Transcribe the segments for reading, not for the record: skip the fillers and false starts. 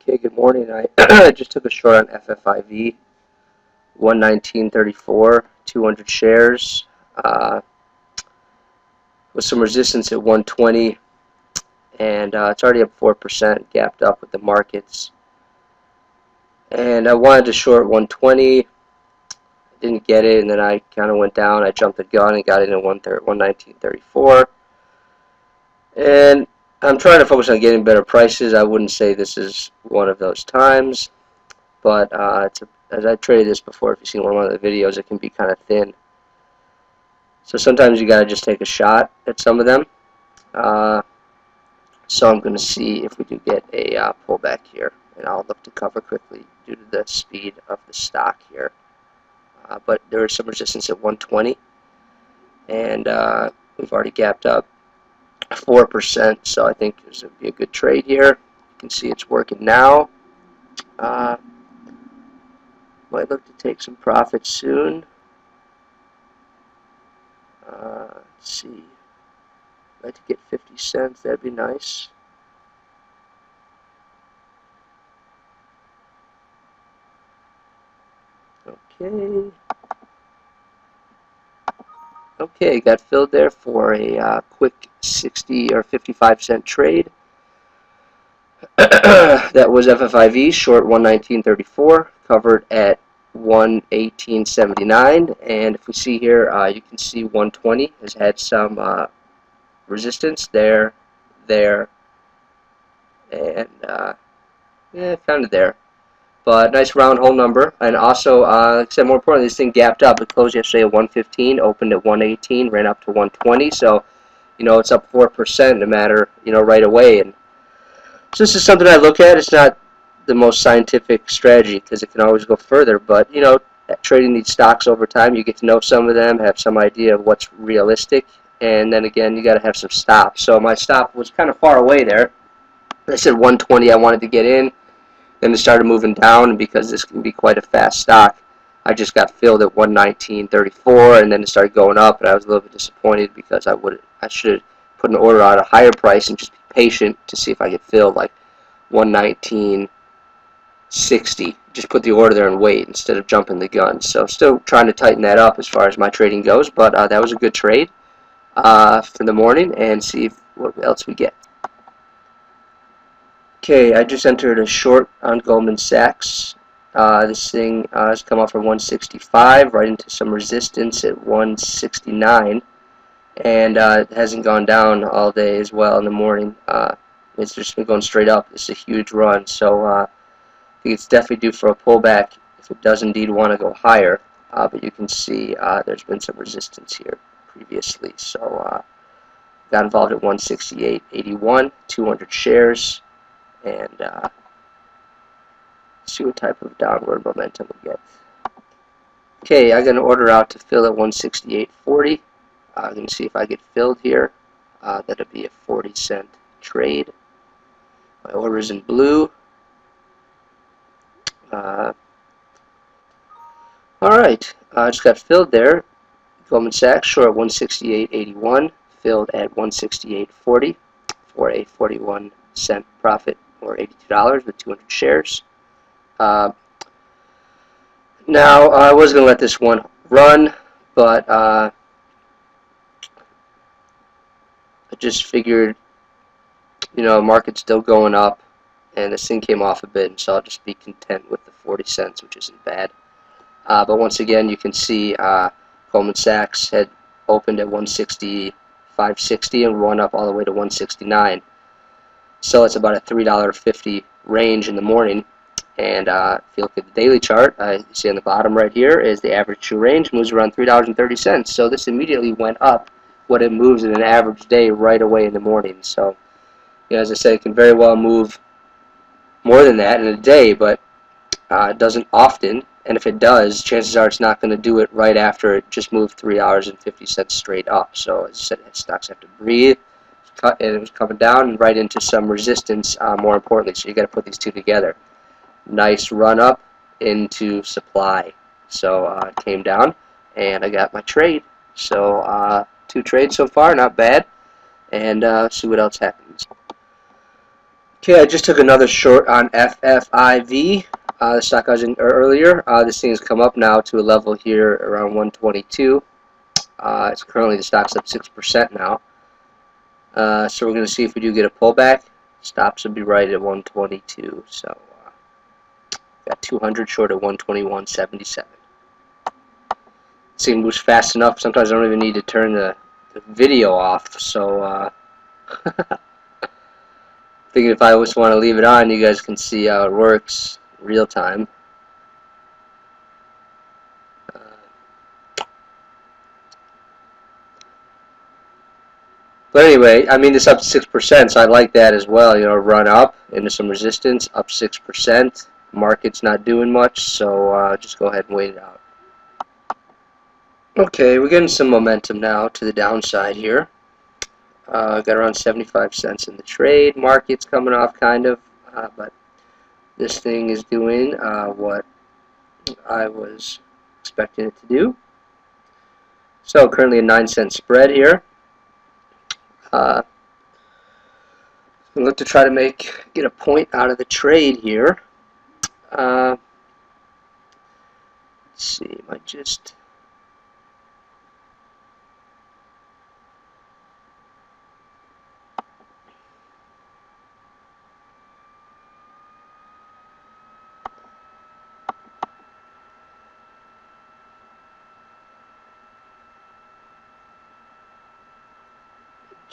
Okay, good morning. I just took a short on FFIV, 119.34, 200 shares, with some resistance at 120, and it's already up 4%, gapped up with the markets. And I wanted to short 120, didn't get it, and then I kind of went down. I jumped the gun and got in at 119.34. And I'm trying to focus on getting better prices. I wouldn't say this is one of those times, but as I traded this before, if you've seen one of the videos, it can be kind of thin. So sometimes you got to just take a shot at some of them. So I'm going to see if we do get a pullback here, and I'll look to cover quickly due to the speed of the stock here. But there is some resistance at 120, and we've already gapped up 4%, so I think this would be a good trade here. You can see it's working now. Might look to take some profits soon. Let's see. I'd like to get 50 cents. That'd be nice. Okay. Okay, got filled there for a quick 60 or 55 cent trade. That was FFIV, short 119.34, covered at 118.79, and if we see here, you can see 120 has had some resistance there, and yeah, kind of there. But nice round hole number, and also, like I said, more importantly, this thing gapped up. It closed yesterday at 115, opened at 118, ran up to 120. So, it's up 4% no matter, right away. And so this is something I look at. It's not the most scientific strategy because it can always go further. But trading these stocks over time, you get to know some of them, have some idea of what's realistic, and then again, you got to have some stops. So my stop was kind of far away there. I said 120. I wanted to get in. Then it started moving down, and because this can be quite a fast stock, I just got filled at 119.34, and then it started going up, and I was a little bit disappointed because I should have put an order at a higher price and just be patient to see if I get filled, like 119.60. Just put the order there and wait instead of jumping the gun. So still trying to tighten that up as far as my trading goes, but that was a good trade for the morning, and see what else we get. Okay, I just entered a short on Goldman Sachs. This thing has come up from 165 right into some resistance at 169, and it hasn't gone down all day as well in the morning. It's just been going straight up. It's a huge run, so I think it's definitely due for a pullback if it does indeed want to go higher. But you can see there's been some resistance here previously, so got involved at 168.81, 200 shares. And see what type of downward momentum we get. Okay, I got an order out to fill at 168.40. I'm going to see if I get filled here. That'll be a 40-cent trade. My order is in blue. Alright, I just got filled there. Goldman Sachs, short at 168.81, filled at 168.40 for a 41-cent profit, or $82 with 200 shares. Now, I was going to let this one run, but I just figured, market's still going up, and this thing came off a bit, and so I'll just be content with the 40 cents, which isn't bad. But once again, you can see Goldman Sachs had opened at 165.60 and run up all the way to 169. So it's about a $3.50 range in the morning. And if you look at the daily chart, you see on the bottom right here is the average true range, moves around $3.30. So this immediately went up what it moves in an average day right away in the morning. So, as I said, it can very well move more than that in a day, but it doesn't often. And if it does, chances are it's not going to do it right after it just moved $3.50 straight up. So as I said, stocks have to breathe. And it was coming down right into some resistance, more importantly, so you got to put these two together. Nice run up into supply, so it came down and I got my trade. So 2 trades so far, not bad, and see what else happens. Okay, I just took another short on FFIV, the stock I was in earlier. This thing has come up now to a level here around 122. It's currently, the stock's up 6% now. So we're going to see if we do get a pullback. Stops will be right at 122. So got 200 short at 121.77. This thing moves fast enough. Sometimes I don't even need to turn the video off. So thinking if I just want to leave it on, you guys can see how it works in real time. But anyway, I mean, it's up 6%, so I like that as well. You know, run up into some resistance, up 6%. Market's not doing much, so just go ahead and wait it out. Okay, we're getting some momentum now to the downside here. Got around 75 cents in the trade. Market's coming off kind of, but this thing is doing what I was expecting it to do. So currently a 9-cent spread here. Look to try to get a point out of the trade here. Let's see, might just.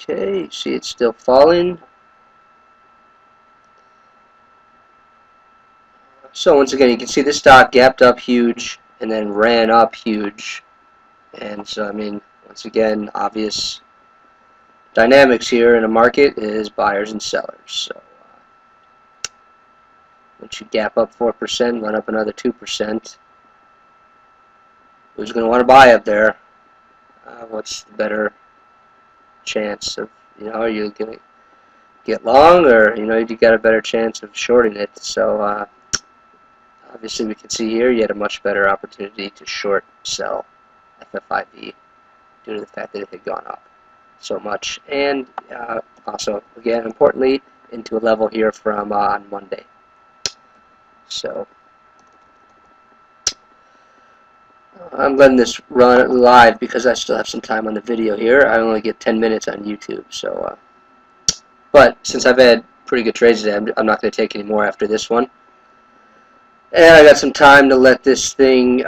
Okay, see it's still falling. So once again, you can see this stock gapped up huge and then ran up huge. And so, I mean, once again, obvious dynamics here in a market is buyers and sellers. So once you gap up 4%, run up another 2%, who's going to want to buy up there? What's the better chance of, you know, are you going to get long, or, you know, you got a better chance of shorting it? So obviously we can see here you had a much better opportunity to short sell FFIV due to the fact that it had gone up so much, and also, again, importantly, into a level here from on Monday. So I'm letting this run live because I still have some time on the video here. I only get 10 minutes on YouTube, so but since I've had pretty good trades today, I'm not going to take any more after this one. And I got some time to let this thing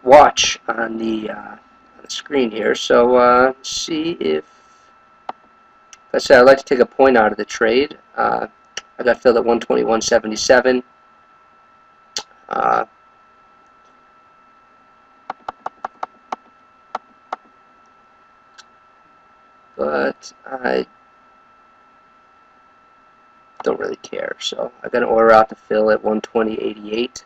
watch on the screen here. So see if, like I said, I'd like to take a point out of the trade. I got filled at 121.77. But I don't really care. So I got an order out to fill at 120.88 to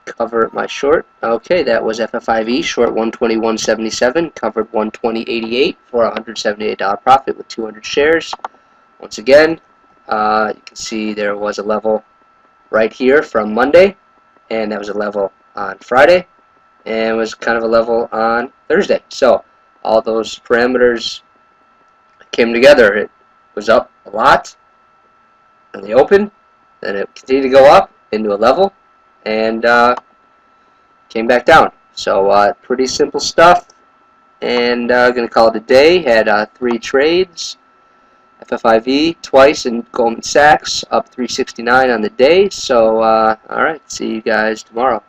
cover my short. Okay, that was FFIV, short 121.77, covered 120.88 for a $178 profit with 200 shares. Once again, you can see there was a level right here from Monday, and that was a level on Friday, and was kind of a level on Thursday. So all those parameters came together. It was up a lot in the open, then it continued to go up into a level, and came back down. So pretty simple stuff, and going to call it a day. Had 3 trades. FFIV twice in Goldman Sachs, up 369 on the day. So alright, see you guys tomorrow.